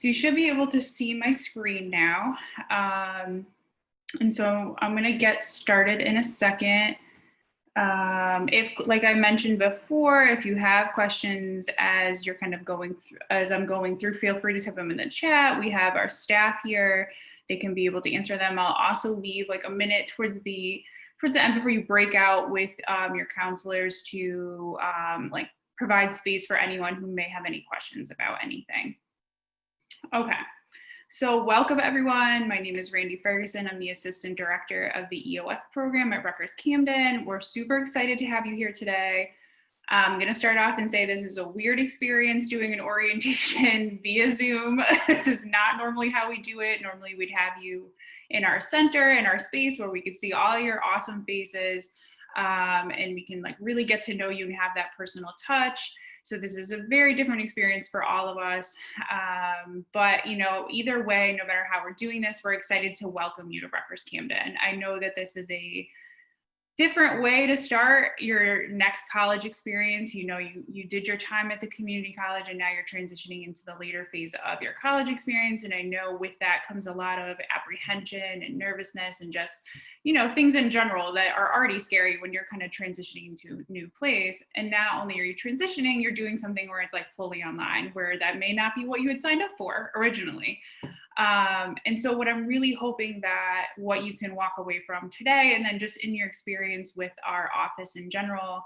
So you should be able to see my screen now. And so I'm going to get started in a second. If, like I mentioned before, if you have questions as you're kind of going through, as I'm going through, feel free to type them in the chat. We have our staff here. They can be able to answer them. I'll also leave like a minute towards the end before you break out with your counselors to like provide space for anyone who may have any questions about anything. Okay. So welcome everyone. My name is Randy Ferguson. I'm the Assistant Director of the EOF program at Rutgers-Camden. We're super excited to have you here today. I'm going to start off and say this is a weird experience doing an orientation via Zoom. This is not normally how we do it. Normally we'd have you in our center, in our space where we could see all your awesome faces and we can like really get to know you and have that personal touch. So this is a very different experience for all of us. But you know, either way, no matter how we're doing this, we're excited to welcome you to Rutgers-Camden. I know that this is a different way to start your next college experience. You know, you did your time at the community college and now you're transitioning into the later phase of your college experience. And I know with that comes a lot of apprehension and nervousness and just, you know, things in general that are already scary when you're kind of transitioning into a new place. And not only are you transitioning, you're doing something where it's like fully online, where that may not be what you had signed up for originally. And so what I'm really hoping that what you can walk away from today, and then just in your experience with our office in general,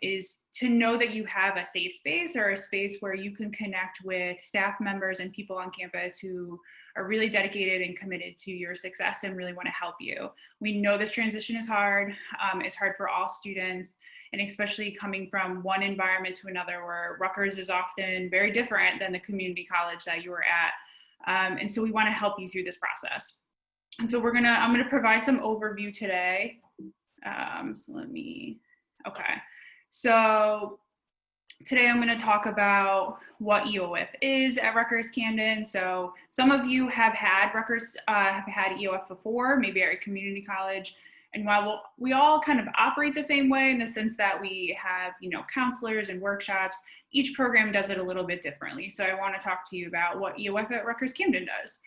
is to know that you have a safe space or a space where you can connect with staff members and people on campus who are really dedicated and committed to your success and really want to help you. We know this transition is hard. It's hard for all students, and especially coming from one environment to another where Rutgers is often very different than the community college that you were at. And so we want to help you through this process. And so I'm gonna provide some overview today. So today I'm going to talk about what EOF is at Rutgers-Camden. So some of you have had EOF before, maybe at a community college. And while we all kind of operate the same way in the sense that we have, you know, counselors and workshops, each program does it a little bit differently. So I want to talk to you about what EOF at Rutgers-Camden does.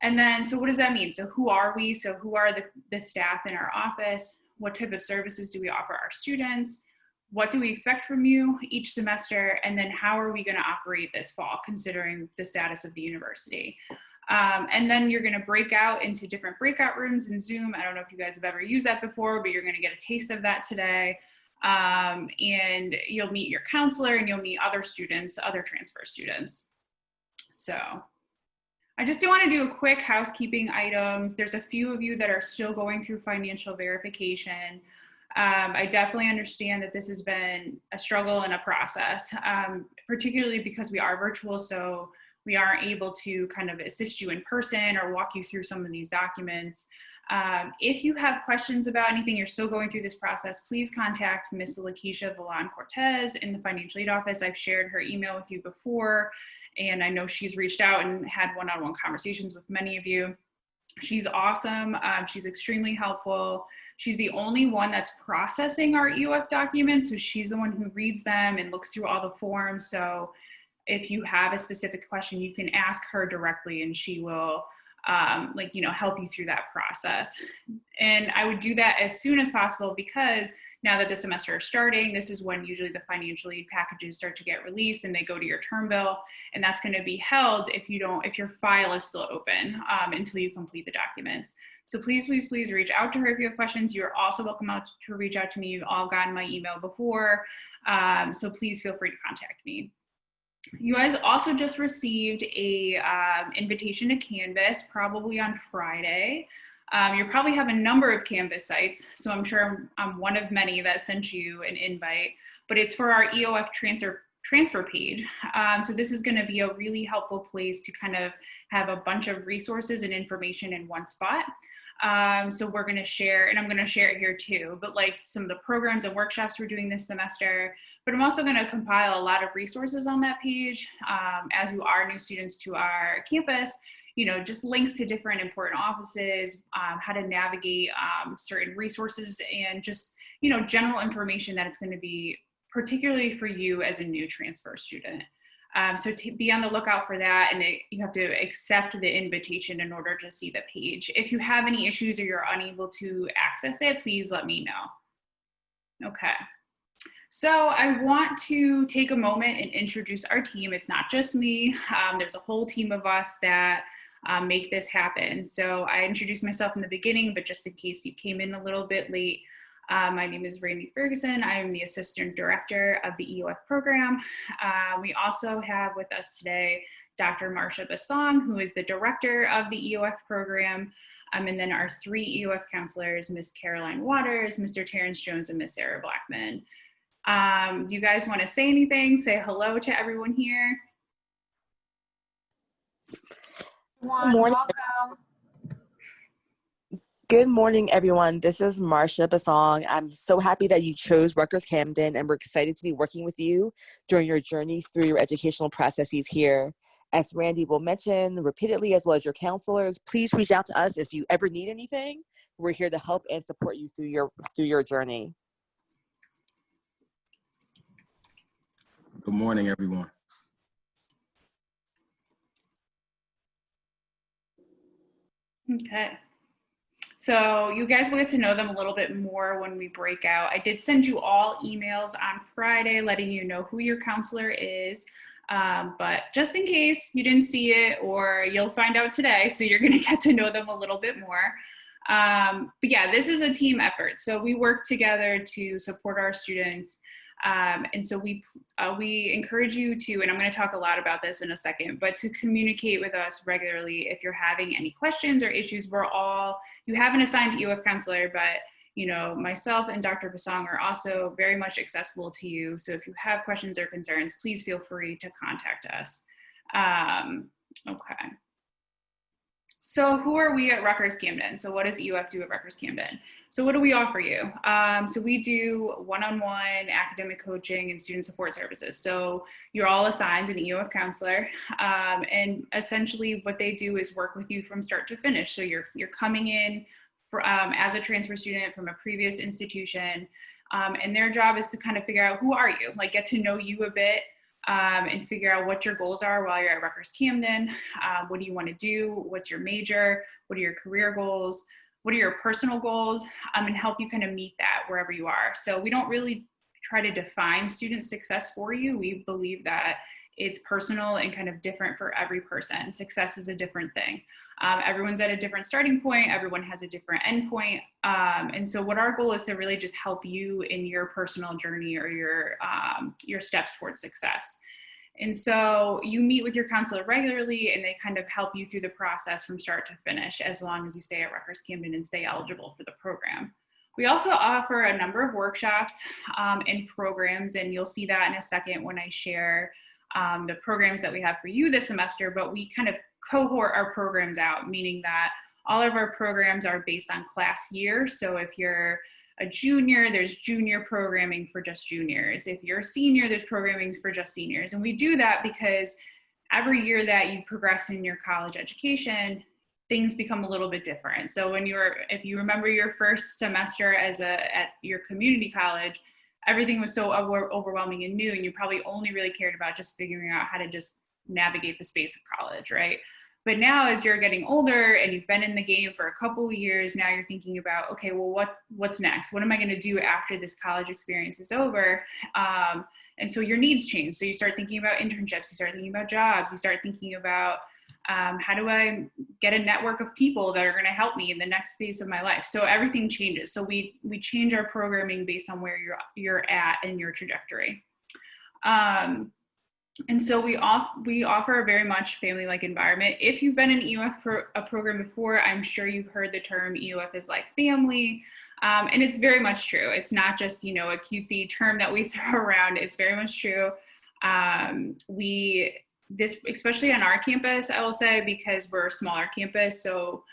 And then, so what does that mean? So who are we? So who are the staff in our office? What type of services do we offer our students? What do we expect from you each semester? And then how are we going to operate this fall, considering the status of the university? And then you're going to break out into different breakout rooms in Zoom. I don't know if you guys have ever used that before, but you're going to get a taste of that today. And you'll meet your counselor and you'll meet other students, other transfer students. So I just do want to do a quick housekeeping items. There's a few of you that are still going through financial verification. I definitely understand that this has been a struggle and a process, particularly because we are virtual, so we aren't able to kind of assist you in person or walk you through some of these documents. If you have questions about anything, you're still going through this process, please contact Ms. Lakeisha Vallon-Cortez in the financial aid office. I've shared her email with you before, and I know she's reached out and had one-on-one conversations with many of you. She's awesome. She's extremely helpful. She's the only one that's processing our EOF documents. So she's the one who reads them and looks through all the forms. So if you have a specific question, you can ask her directly and she will help you through that process. And I would do that as soon as possible because now that the semester is starting, this is when usually the financial aid packages start to get released and they go to your term bill. And that's going to be held if your file is still open until you complete the documents. So please, please, please reach out to her if you have questions. You're also welcome to reach out to me. You've all gotten my email before. So please feel free to contact me. You guys also just received a invitation to Canvas probably on Friday. You probably have a number of Canvas sites, so I'm sure I'm one of many that sent you an invite, but it's for our EOF transfer page. So this is going to be a really helpful place to kind of have a bunch of resources and information in one spot. So we're going to share, and I'm going to share it here too, but like some of the programs and workshops we're doing this semester, but I'm also going to compile a lot of resources on that page as you are new students to our campus. You know, just links to different important offices, how to navigate certain resources, and just, you know, general information that it's going to be particularly for you as a new transfer student. So to be on the lookout for that, and you have to accept the invitation in order to see the page. If you have any issues or you're unable to access it, please let me know. Okay. So I want to take a moment and introduce our team. It's not just me. There's a whole team of us that make this happen. So I introduced myself in the beginning, but just in case you came in a little bit late, my name is Randy Ferguson. I am the Assistant Director of the EOF program. We also have with us today Dr. Marcia Basong, who is the Director of the EOF program. And then our 3 EOF counselors, Ms. Caroline Waters, Mr. Terrence Jones, and Ms. Sarah Blackman. Do you guys want to say anything? Say hello to everyone here. Good morning. Welcome. Good morning, everyone. This is Marcia Basong. I'm so happy that you chose Rutgers-Camden, and we're excited to be working with you during your journey through your educational processes here. As Randy will mention repeatedly, as well as your counselors, please reach out to us if you ever need anything. We're here to help and support you through your journey. Good morning, everyone. Okay. So you guys will get to know them a little bit more when we break out. I did send you all emails on Friday letting you know who your counselor is, but just in case you didn't see it, or you'll find out today, so you're going to get to know them a little bit more. But yeah, this is a team effort. So we work together to support our students. And so we encourage you to, and I'm going to talk a lot about this in a second, but to communicate with us regularly if you're having any questions or issues. You have an assigned EOF counselor, but you know, myself and Dr. Basong are also very much accessible to you. So if you have questions or concerns, please feel free to contact us. Okay. So who are we at Rutgers-Camden? So what does EOF do at Rutgers-Camden? So what do we offer you? So we do one-on-one academic coaching and student support services. So you're all assigned an EOF counselor, and essentially what they do is work with you from start to finish. So you're coming in as a transfer student from a previous institution, and their job is to kind of figure out, who are you? Like, get to know you a bit. And figure out what your goals are while you're at Rutgers-Camden. What do you want to do? What's your major? What are your career goals? What are your personal goals? And help you kind of meet that wherever you are. So we don't really try to define student success for you. We believe that it's personal and kind of different for every person. Success is a different thing. Everyone's at a different starting point. Everyone has a different end point. And so what our goal is to really just help you in your personal journey or your steps towards success. And so you meet with your counselor regularly, and they kind of help you through the process from start to finish, as long as you stay at Rutgers-Camden and stay eligible for the program. We also offer a number of workshops and programs, and you'll see that in a second when I share the programs that we have for you this semester, but we kind of cohort our programs out, meaning that all of our programs are based on class year. So if you're a junior, there's junior programming for just juniors. If you're a senior, there's programming for just seniors. And we do that because every year that you progress in your college education, things become a little bit different. So if you remember your first semester at your community college, everything was so overwhelming and new, and you probably only really cared about just figuring out how to just navigate the space of college, right? But now, as you're getting older and you've been in the game for a couple of years, now you're thinking about, okay, well, what's next? What am I going to do after this college experience is over? And so your needs change. So you start thinking about internships, you start thinking about jobs, you start thinking about how do I get a network of people that are going to help me in the next phase of my life? So everything changes. So we change our programming based on where you're at in your trajectory. And so we offer a very much family-like environment. If you've been in EOF a program before, I'm sure you've heard the term EOF is like family. And it's very much true. It's not just, a cutesy term that we throw around. It's very much true. Especially on our campus, I will say, because we're a smaller campus. So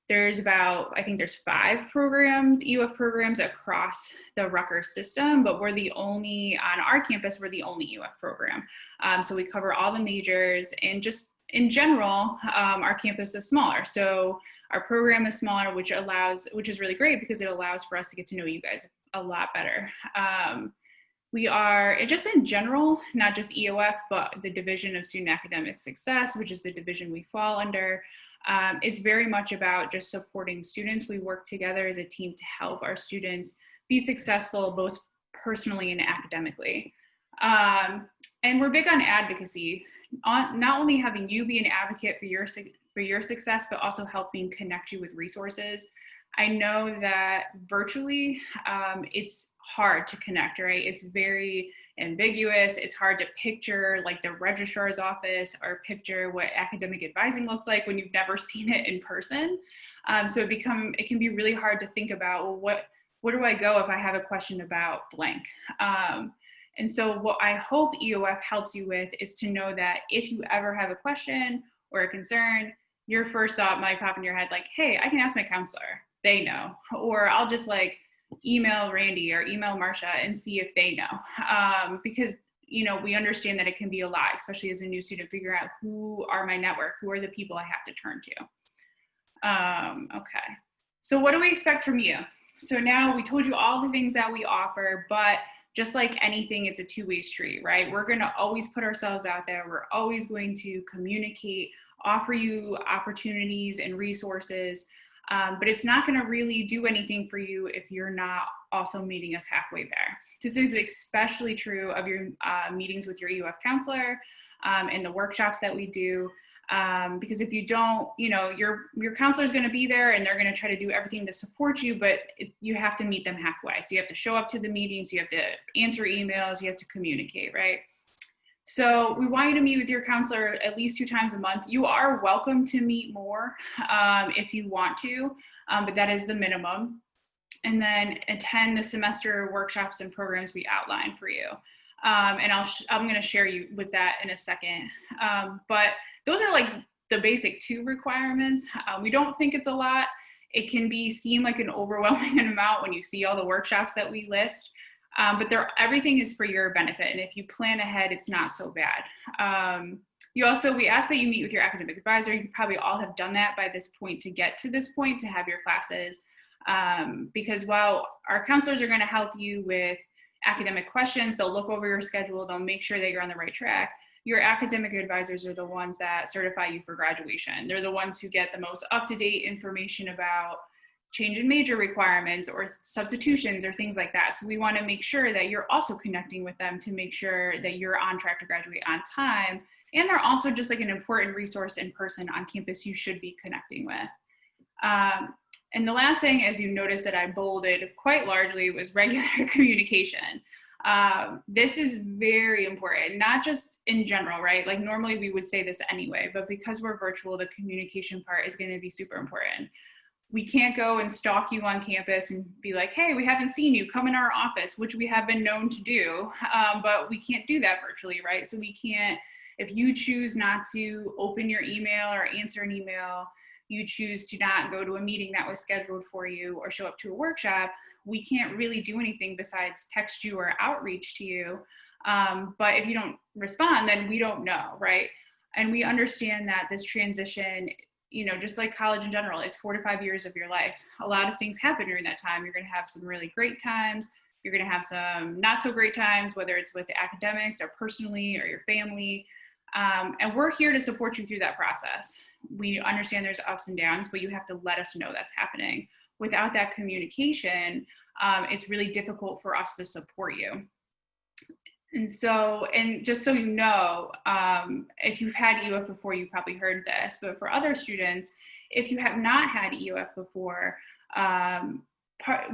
there's I think there's 5 programs, EOF programs across the Rutgers system, but on our campus, we're the only EOF program. So we cover all the majors, and just in general, our campus is smaller. So our program is smaller, which is really great because it allows for us to get to know you guys a lot better. We are, just in general, not just EOF, but the Division of Student Academic Success, which is the division we fall under, is very much about just supporting students. We work together as a team to help our students be successful, both personally and academically. And we're big on advocacy, on not only having you be an advocate for your success, but also helping connect you with resources. I know that virtually, it's hard to connect, right? It's very ambiguous. It's hard to picture like the registrar's office or picture what academic advising looks like when you've never seen it in person. So it can be really hard to think about, well, where do I go if I have a question about blank? And so what I hope EOF helps you with is to know that if you ever have a question or a concern, your first thought might pop in your head like, hey, I can ask my counselor. They know. Or I'll just like email Randy or email Marcia and see if they know. Because, you know, we understand that it can be a lot, especially as a new student, figure out who are my network, who are the people I have to turn to. Okay. So what do we expect from you? So now we told you all the things that we offer, but just like anything, it's a two-way street, right? We're going to always put ourselves out there. We're always going to communicate, offer you opportunities and resources, but it's not going to really do anything for you if you're not also meeting us halfway there. This is especially true of your meetings with your EOF counselor and the workshops that we do. Because if you don't, you know, your counselor is going to be there and they're going to try to do everything to support you, but you have to meet them halfway. So you have to show up to the meetings, you have to answer emails, you have to communicate, right? So we want you to meet with your counselor at least 2 times a month. You are welcome to meet more if you want to, but that is the minimum. And then attend the semester workshops and programs we outline for you. And I'm going to share you with that in a second. But those are like the basic 2 requirements. We don't think it's a lot. It can seem like an overwhelming amount when you see all the workshops that we list, but everything is for your benefit. And if you plan ahead, it's not so bad. We ask that you meet with your academic advisor. You probably all have done that by this point to get to this point to have your classes. Because while our counselors are going to help you with academic questions, they'll look over your schedule, they'll make sure that you're on the right track. Your academic advisors are the ones that certify you for graduation. They're the ones who get the most up-to-date information about change in major requirements or substitutions or things like that. So we want to make sure that you're also connecting with them to make sure that you're on track to graduate on time. And they're also just like an important resource in person on campus you should be connecting with. And the last thing, as you noticed that I bolded quite largely, was regular communication. This is very important, not just in general, right? Like normally we would say this anyway, but because we're virtual, the communication part is going to be super important. We can't go and stalk you on campus and be like, hey, we haven't seen you, come in our office, which we have been known to do, but we can't do that virtually, right? So we can't, if you choose not to open your email or answer an email, you choose to not go to a meeting that was scheduled for you or show up to a workshop, we can't really do anything besides text you or outreach to you. But if you don't respond, then we don't know, right? And we understand that this transition, you know, just like college in general, it's 4 to 5 years of your life. A lot of things happen during that time. You're going to have some really great times. You're going to have some not so great times, whether it's with academics or personally or your family. And we're here to support you through that process. We understand there's ups and downs, but you have to let us know that's happening. Without that communication, it's really difficult for us to support you. And so, and just so you know, if you've had EOF before, you probably heard this, but for other students, if you have not had EOF before,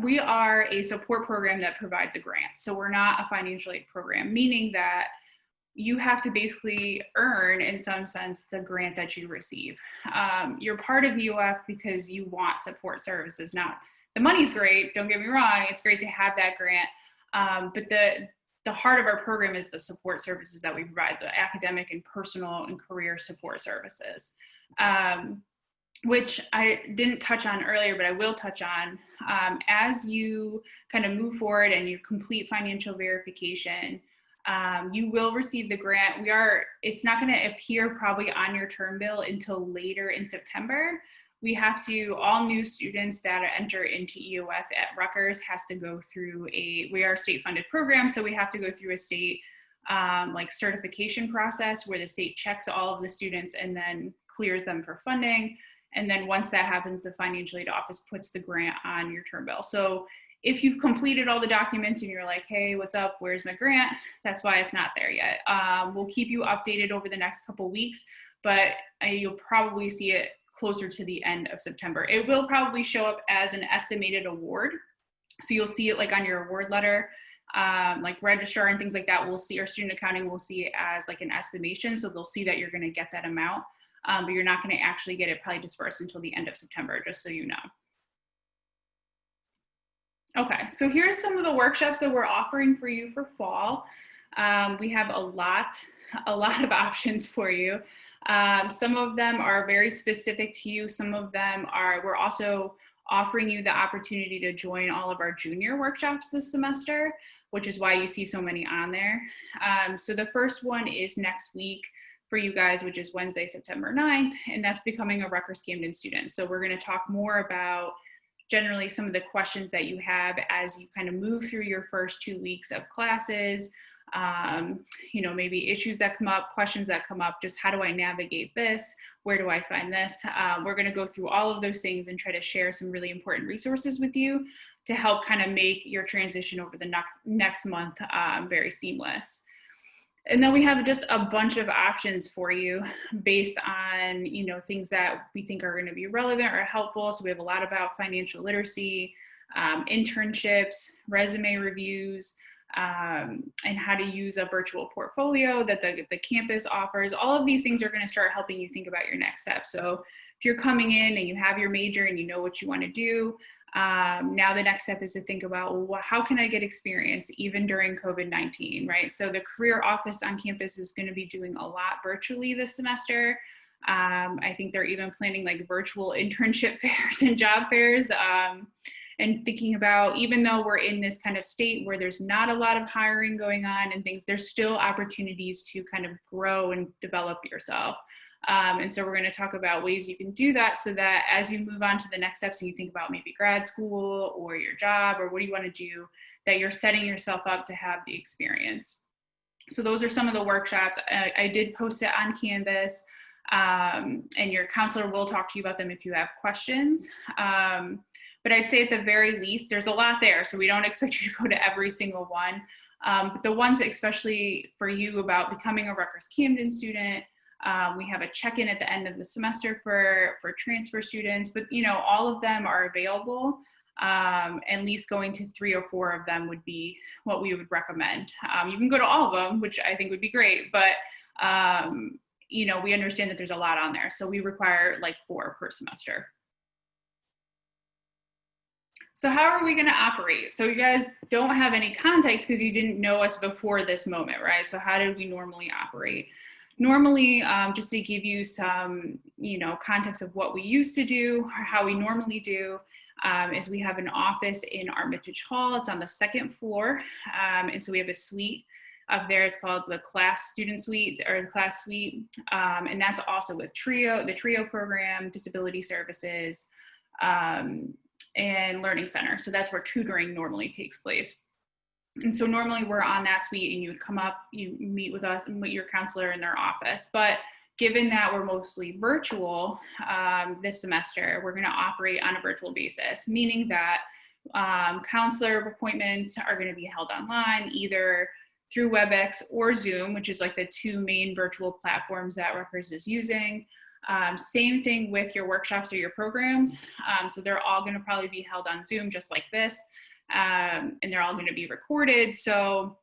we are a support program that provides a grant. So we're not a financial aid program, meaning that you have to basically earn, in some sense, the grant that you receive. You're part of EOF because you want support services. Now, the money's great, don't get me wrong, it's great to have that grant, but the heart of our program is the support services that we provide, the academic and personal and career support services, which I didn't touch on earlier, but I will touch on. As you kind of move forward and you complete financial verification, you will receive the grant. It's not going to appear probably on your term bill until later in September. all new students that enter into EOF at Rutgers has to go through we are a state funded program, so we have to go through a state like certification process where the state checks all of the students and then clears them for funding. And then once that happens, the financial aid office puts the grant on your term bill. So if you've completed all the documents and you're like, hey, what's up? Where's my grant? That's why it's not there yet. We'll keep you updated over the next couple weeks, but you'll probably see it closer to the end of September. It will probably show up as an estimated award. So you'll see it like on your award letter, like registrar and things like that. We'll see, our student accounting will see it as like an estimation. So they'll see that you're going to get that amount, but you're not going to actually get it probably dispersed until the end of September, just so you know. Okay, so here's some of the workshops that we're offering for you for fall. We have a lot of options for you. Some of them are very specific to you. Some of them we're also offering you the opportunity to join all of our junior workshops this semester, which is why you see so many on there. So the first one is next week for you guys, which is Wednesday, September 9th, and that's becoming a Rutgers-Camden student. So we're going to talk more about generally some of the questions that you have as you kind of move through your first 2 weeks of classes, you know, maybe issues that come up, questions that come up, just how do I navigate this? Where do I find this? We're going to go through all of those things and try to share some really important resources with you to help kind of make your transition over the next month very seamless. And then we have just a bunch of options for you based on, you know, things that we think are going to be relevant or helpful. So we have a lot about financial literacy, internships, resume reviews, and how to use a virtual portfolio that the campus offers. All of these things are going to start helping you think about your next step. So if you're coming in and you have your major and you know what you want to do, now the next step is to think about, well, how can I get experience even during COVID-19, right? So the career office on campus is going to be doing a lot virtually this semester. I think they're even planning like virtual internship fairs and job fairs, and thinking about, even though we're in this kind of state where there's not a lot of hiring going on and things, there's still opportunities to kind of grow and develop yourself. And so we're going to talk about ways you can do that so that as you move on to the next steps and you think about maybe grad school or your job or what do you want to do, that you're setting yourself up to have the experience. So those are some of the workshops. I did post it on Canvas, and your counselor will talk to you about them if you have questions. But I'd say at the very least, there's a lot there, so we don't expect you to go to every single one. But the ones especially for you about becoming a Rutgers-Camden student, we have a check-in at the end of the semester for transfer students, but you know, all of them are available. At least going to 3 or 4 of them would be what we would recommend. You can go to all of them, which I think would be great, but you know, we understand that there's a lot on there. So we require like 4 per semester. So how are we going to operate? So you guys don't have any context because you didn't know us before this moment, right? So how did we normally operate? Normally, just to give you some, you know, context of what we used to do or how we normally do, is we have an office in Armitage Hall. It's on the 2nd floor. And so we have a suite up there. It's called the class student suite or the class suite. And that's also with the TRIO program, disability services, and learning center. So that's where tutoring normally takes place. And so normally we're on that suite and you would come up, you meet with us and meet your counselor in their office. But given that we're mostly virtual this semester, we're going to operate on a virtual basis, meaning that counselor appointments are going to be held online, either through WebEx or Zoom, which is like the 2 main virtual platforms that Rutgers is using. Same thing with your workshops or your programs. So they're all going to probably be held on Zoom just like this. And they're all going to be recorded. So,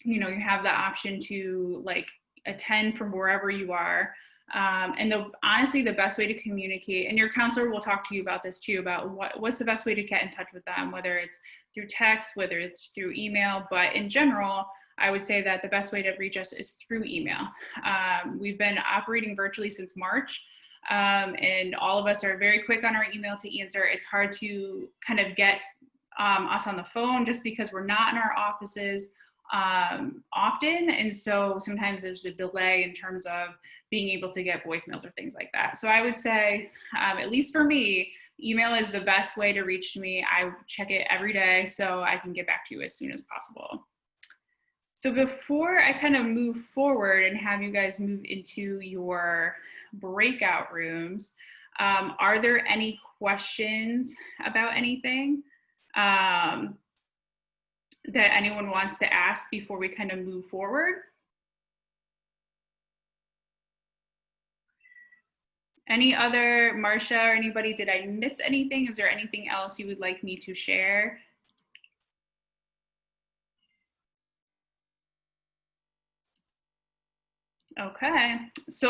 you know, you have the option to like attend from wherever you are. And honestly, the best way to communicate, and your counselor will talk to you about this too, about what's the best way to get in touch with them, whether it's through text, whether it's through email. But in general, I would say that the best way to reach us is through email. We've been operating virtually since March. And all of us are very quick on our email to answer. It's hard to kind of get us on the phone just because we're not in our offices. often. And so sometimes there's a delay in terms of being able to get voicemails or things like that. So I would say, at least for me, email is the best way to reach me. I check it every day so I can get back to you as soon as possible. So before I kind of move forward and have you guys move into your breakout rooms, are there any questions about anything that anyone wants to ask before we kind of move forward? Any other, Marcia or anybody, did I miss anything? Is there anything else you would like me to share? Okay, so